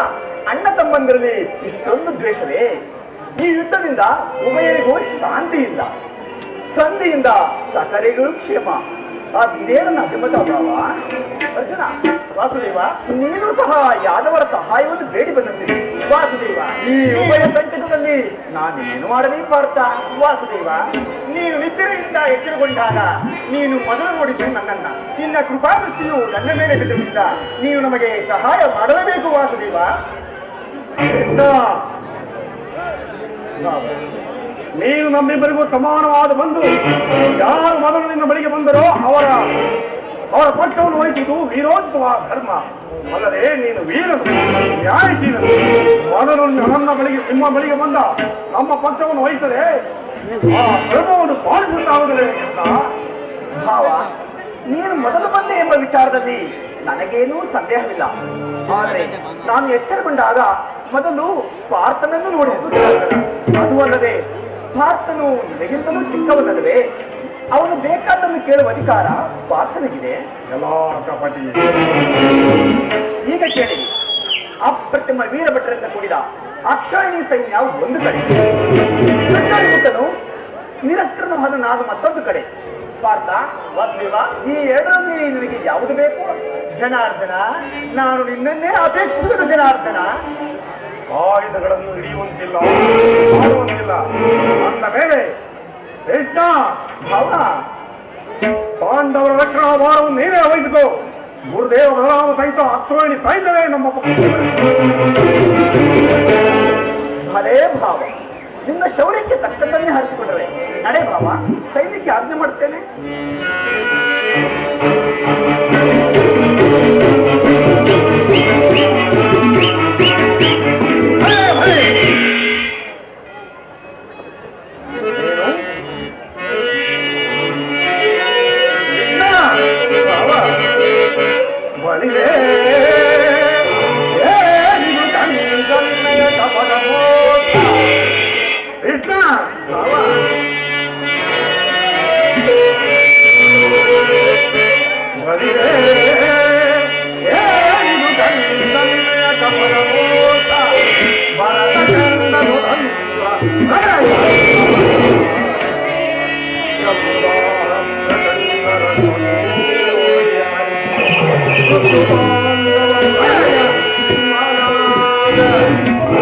ಅಣ್ಣ ತಮ್ಮಂದಿರಲ್ಲಿ ಇಷ್ಟೊಂದು ದ್ವೇಷವೇ? ಈ ಯುದ್ಧದಿಂದ ಉಭಯರಿಗೂ ಶಾಂತಿ ಇಲ್ಲ, ಸಂಧಿಯಿಂದ ಸಕರಿಗೂ ಕ್ಷೇಮ. ಇದೇ ನನ್ನ ಅಭಿಮತ ಭಾವ. ಅರ್ಜುನ, ವಾಸುದೇವ, ನೀನು ಸಹ ಯಾದವರ ಸಹಾಯವನ್ನು ಬೇಡಿ ಬಂದಿದ್ದೀನಿ. ವಾಸುದೇವ, ಈ ಉಭಯ ಸಂಕಟದಲ್ಲಿ ನಾನೇನು ಮಾಡಲಿ ಪಾರ್ಥ? ವಾಸುದೇವ, ನೀನು ನಿದ್ರೆಯಿಂದ ಎಚ್ಚರಗೊಂಡಾಗ ನೀನು ಮೊದಲು ನೋಡಿದ್ದು ನನ್ನನ್ನ. ನಿನ್ನ ಕೃಪಾದೃಷ್ಟಿಯು ನನ್ನ ಮೇಲೆ ಬಿದ್ದುಬಿದ್ದ. ನೀನು ನಮಗೆ ಸಹಾಯ ಮಾಡಲೇಬೇಕು ವಾಸುದೇವ. ನೀನು ನಮ್ಮಿಬ್ಬರಿಗೂ ಸಮಾನವಾದ ಬಂದು ಯಾರು ಮೊದಲು ನಿನ್ನ ಬಳಿಗೆ ಬಂದರೋ ಅವರ ಪಕ್ಷವನ್ನು ವಹಿಸುವುದು ವೀರೋಚಿತವಾದ ಧರ್ಮ. ಅಲ್ಲದೆ ನೀನು ವೀರನು, ನ್ಯಾಯಶೀಲನು. ಮೊದಲು ನಿಮ್ಮ ಬಳಿಗೆ ಬಂದ ನಮ್ಮ ಪಕ್ಷವನ್ನು ವಹಿಸದೆ ಆ ಧರ್ಮವನ್ನು ಪಾಲಿಸುತ್ತಾವುದರೆ ಭಾವ, ನೀನು ಮೊದಲು ಬಂದೆ ಎಂಬ ವಿಚಾರದಲ್ಲಿ ನನಗೇನೂ ಸಂದೇಹವಿಲ್ಲ. ಆದರೆ ನಾನು ಎಚ್ಚರಗೊಂಡಾಗ ಮೊದಲು ಪಾರ್ಥನನ್ನು ನೋಡಿ ಅದು ಅಲ್ಲದೆ ಪಾರ್ಥನು ನಿನಗಿಂತಲೂ ಚಿಕ್ಕವನಲ್ಲವೇ? ಅವನು ಬೇಕಾದನ್ನು ಕೇಳುವ ಅಧಿಕಾರ ಪಾರ್ಥನಿಗಿದೆ. ಎಲ್ಲ ಕಪಟಿ. ಈಗ ಕೇಳಿ, ಅಪ್ರತಿಮ ವೀರಭಟ್ರಿಂದ ಕೂಡಿದ ಅಕ್ಷಾಯಣಿ ಸೈನ್ಯ ಒಂದು ಕಡೆ, ಕಣ್ಣನು ನಿರಸ್ತ್ರನು ಆದ ನಾನು ಮತ್ತೊಂದು ಕಡೆ. ಪಾರ್ಥ, ವಾಸುದೇವ, ಈ ಎರಡರಲ್ಲಿ ನಿನಗೆ ಯಾವುದು ಬೇಕು? ಜನಾರ್ದನ, ನಾನು ನಿನ್ನನ್ನೇ ಅಪೇಕ್ಷಿಸುವುದು ಜನಾರ್ದನ. ಆಯುಧಗಳನ್ನು ಹಿಡಿಯುವಂತಿಲ್ಲ, ಮಾಡುವಂತಿಲ್ಲ ಅಂದ ಮೇಲೆ ಕೃಷ್ಣ ಭಾವ, ಪಾಂಡವರ ರಕ್ಷಣಾ ಭಾರವನ್ನು ನೀವೇ ವಹಿಸಿಕೋ. ಗುರುದೇವ ಬಲರಾಮ ಸಹಿತ ಅಕ್ಷೋಹಿಣಿ ಸೈನ್ಯವೇ ನಮ್ಮ ಭಲೇ ಭಾವ, ನಿನ್ನ ಶೌರ್ಯಕ್ಕೆ ತಕ್ಕಂತನ್ನೇ ಹರಿಸಿಕೊಂಡರೆ ನಡೆ ಭಾವ, ಸೈನ್ಯಕ್ಕೆ ಆಜ್ಞೆ ಮಾಡ್ತೇನೆ.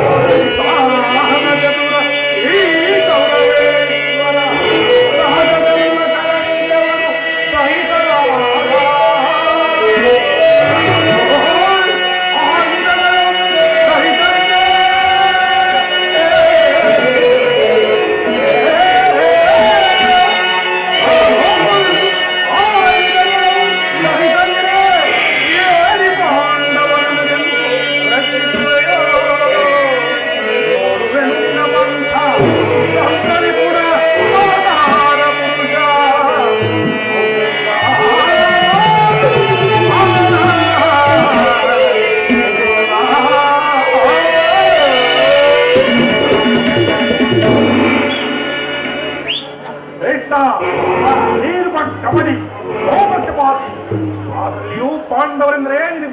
Oh,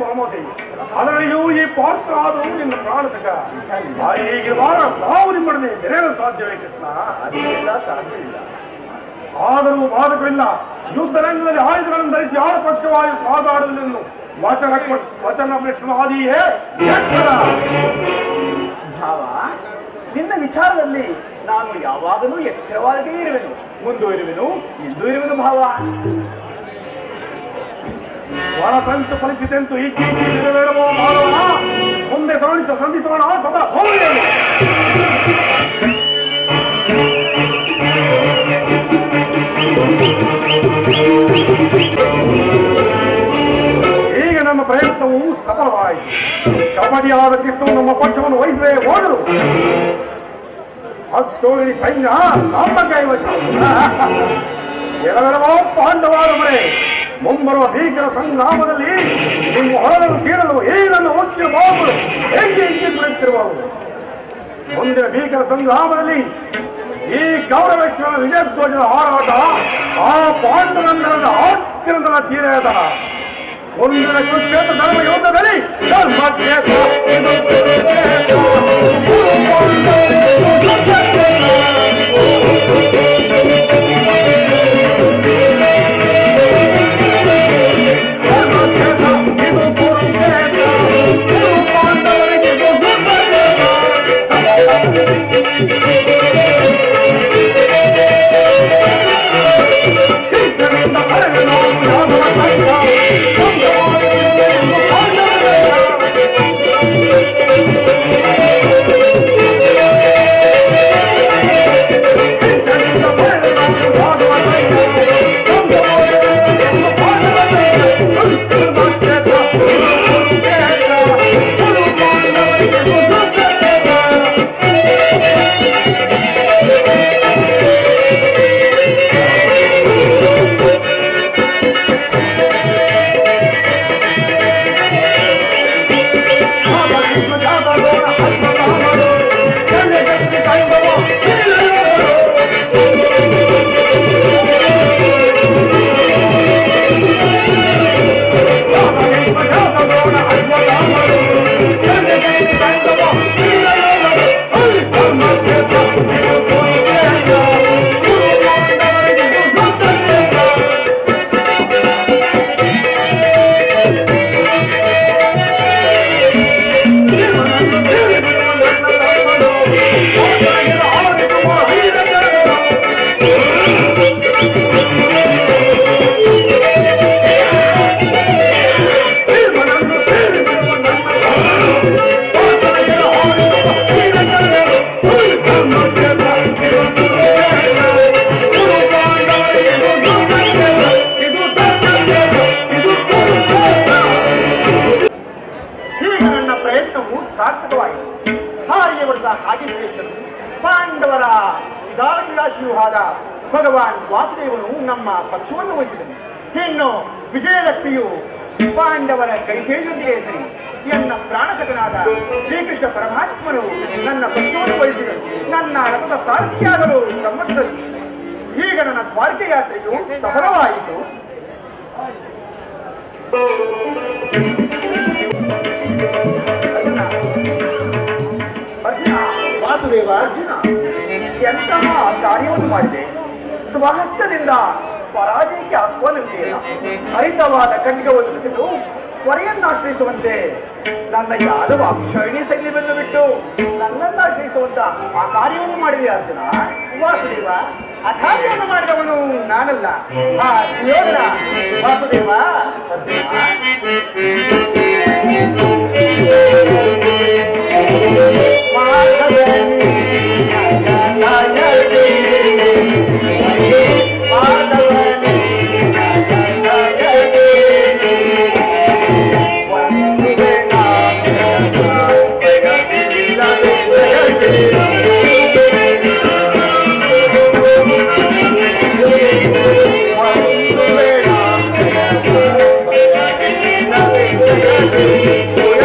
ಮಮತೆ ಅದರಲ್ಲಿಯೂ ಈ ಪಾತ್ರ ಆದರೂ ನಿನ್ನ ಪ್ರಾಣಸಕ ಹೀಗಿರುವಾಗ ನಾವು ನಿಮ್ಮೊಡನೆ ಬೆರೆಯಲು ಸಾಧ್ಯವೇ ಕೃಷ್ಣ? ಅದಕ್ಕೆಲ್ಲ ಸಾಧ್ಯವಿಲ್ಲ. ಆದರೂ ಬಾಧಕವಿಲ್ಲ. ಯುದ್ಧ ರಂಗದಲ್ಲಿ ಆಯುಧಗಳನ್ನು ಧರಿಸಿ ಯಾರ ಪಕ್ಷವಾಗಿ ಮಾತಾಡುವುದನ್ನು ವಚನವಾದಿಯೇ ಎಚ್ಚರ. ಭಾವ, ನಿನ್ನ ವಿಚಾರದಲ್ಲಿ ನಾನು ಯಾವಾಗಲೂ ಎಚ್ಚರವಾಗೇ ಇರುವೆನು, ಮುಂದೂ ಇರುವೆನು, ಇಂದೂ ಇರುವೆನು ಭಾವ. ಒಳಸಂಚು ಫಲಿಸಿದೆಂತೂ ಈಚೀಚಿ ನೆರವೇರವೋ ಮಾಡೋಣ, ಮುಂದೆ ಸಂಧಿಸೋಣ ಸದಾ ಹೋಗಲೇನು. ಈಗ ನಮ್ಮ ಪ್ರಯತ್ನವು ಸಫಲವಾಯಿತು. ಕಬಡ್ಡಿಯಾದ ಕೃಷ್ಣವು ನಮ್ಮ ಪಕ್ಷವನ್ನು ವಹಿಸದೆ ಹೋದರು. ಅಚ್ಚೋರಿ ಸೈನ್ಯ ನಮ್ಮ ಕೈವಶ. ಎಲ್ಲವೆಲ್ಲವೋ ಪಾಂಡವರ ಮನೆ. ಮುಂಬರುವ ಭೀಕರ ಸಂಗ್ರಾಮದಲ್ಲಿ ನಿಮ್ಮ ಹೊರವನ್ನು ಸೇರಲು ಏನನ್ನು ಒತ್ತಿನ ಬಾಬುಗಳು ಹೇಗೆ ಕುಳಿತಿರುವವು. ಮುಂದಿನ ಭೀಕರ ಸಂಗ್ರಾಮದಲ್ಲಿ ಈ ಗೌರವೇಶ್ವರ ವಿಜಯಧ್ವಜದ ಹಾರಾಟ ಆ ಪಾಂಡುರಂಗದ ಆತ್ಮದ ತೀರದ ಮುಂದಿನ ಕುರುಕ್ಷೇತ್ರ ಧರ್ಮ ಯೋಧದಲ್ಲಿ ಪಾಂಡವರ ದಾರಿಯಾಶಿಯುವಾದ ಭಗವಾನ್ ವಾಸುದೇವನು ನಮ್ಮ ಪಕ್ಷವನ್ನು ವಹಿಸಿದನು. ಇನ್ನು ವಿಜಯಲಕ್ಷ್ಮಿಯು ಪಾಂಡವರ ಕೈಸೇರಿಯೊಂದಿಗೆ ಸರಿ ಎನ್ನ ಪ್ರಾಣಸಕನಾದ ಶ್ರೀಕೃಷ್ಣ ಪರಮಾತ್ಮನು ನನ್ನ ಪಕ್ಷವನ್ನು ವಹಿಸಿದನು. ನನ್ನ ರಥದ ಸಾರಥಿಯಾಗಲು ಸಮ್ಮತಿಸಿದನು. ಈಗ ನನ್ನ ದ್ವಾರಕೆ ಯಾತ್ರೆಯು ಸಫಲವಾಯಿತು. ವಾಸುದೇವ, ಅರ್ಜುನ ಎಂತಹ ಕಾರ್ಯವನ್ನು ಮಾಡಿದೆ. ಸ್ವಹಸ್ತದಿಂದ ಪರಾಜಯಕ್ಕೆ ಆಹ್ವಾನಿಸಿಲ್ಲ. ಹರಿತವಾದ ಖಡ್ಗವನ್ನು ಬಿಸಿದು ಸ್ವರೆಯನ್ನಾಶ್ರಯಿಸುವಂತೆ ನನ್ನ ಯಾದವ ಅಕ್ಷಯಣಿ ಸೈನ್ಯವನ್ನು ಬಿಟ್ಟು ನನ್ನನ್ನಾಶ್ರಯಿಸುವಂತ ಆ ಕಾರ್ಯವನ್ನು ಮಾಡಿದೆ ಅರ್ಜುನ. ವಾಸುದೇವ, ಆ ಕಾರ್ಯವನ್ನು ಮಾಡಿದವನು ನಾನಲ್ಲ, ಆ ಯೋಧನ. ವಾಸುದೇವ, Yeah.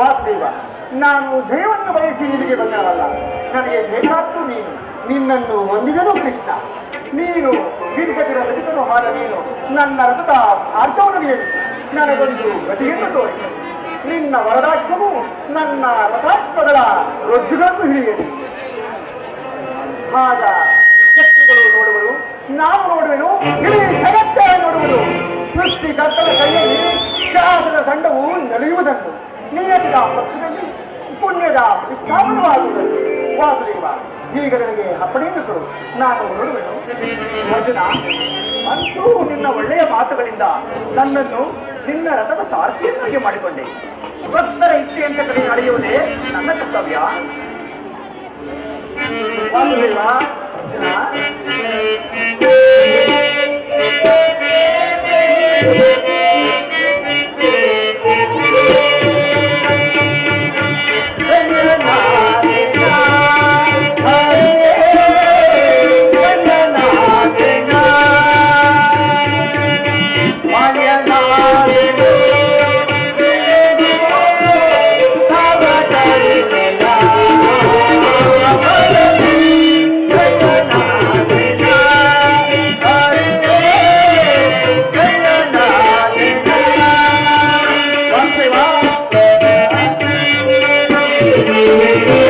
ವಾಸುದೇವ, ನಾನು ಜಯವನ್ನು ಬಯಸಿ ಇಲ್ಲಿಗೆ ಬಂದವಲ್ಲ. ನನಗೆ ಬೇಕಾದ್ದು ನೀನು. ನಿನ್ನನ್ನು ಹೊಂದಿದನು ಕೃಷ್ಣ. ನೀನು ವೀರ್ಗತಿರ ಬದುಕನು ಹಾರ ನೀನು ನನ್ನ ರಥದ ಅರ್ಥವನ್ನು ನಿಯಮಿಸಿ ನನಗೊಂದು ಗತಿಯನ್ನು ತೋರಿಸಿ. ನಿನ್ನ ವರದಾಶ್ವವು ನನ್ನ ರಥಾಶ್ವಗಳ ರೊಜ್ಜುಗಳನ್ನು ಹಿಡಿಯಲಿ. ಆಗ ಶಕ್ತಿಗಳು ನೋಡುವರು, ನಾನು ನೋಡುವೆನು, ಇಡೀ ಜಗತ್ತೇ ನೋಡುವುದು. ಸೃಷ್ಟಿಕರ್ತನ ಕೈಯಲ್ಲಿ ಶಾಸನ ದಂಡವು ನೆಲೆಯುವುದನ್ನು, ನಿಯತಿದ ಪಕ್ಷದಲ್ಲಿ ಪುಣ್ಯದ ಪ್ರತಿಷ್ಠಾಪನವಾಗುವುದನ್ನು. ವಾಸುದೇವ, ಈಗ ನನಗೆ ಅಪ್ಪಣೆಯನ್ನು ಕೊಡು, ನಾನು ನೋಡುವೆನು. ಅರ್ಜುನ, ಅಂತೂ ನಿನ್ನ ಒಳ್ಳೆಯ ಮಾತುಗಳಿಂದ ನನ್ನನ್ನು ನಿನ್ನ ರಥದ ಸಾರಥಿಯನ್ನಾಗಿ ಮಾಡಿಕೊಂಡೆ. ಭಕ್ತರ ಇಚ್ಛೆಯಂತ ಕಡೆ ನಡೆಯುವುದೇ ನನ್ನ ಕರ್ತವ್ಯ. Vasudeva, Arjuna, Thank you.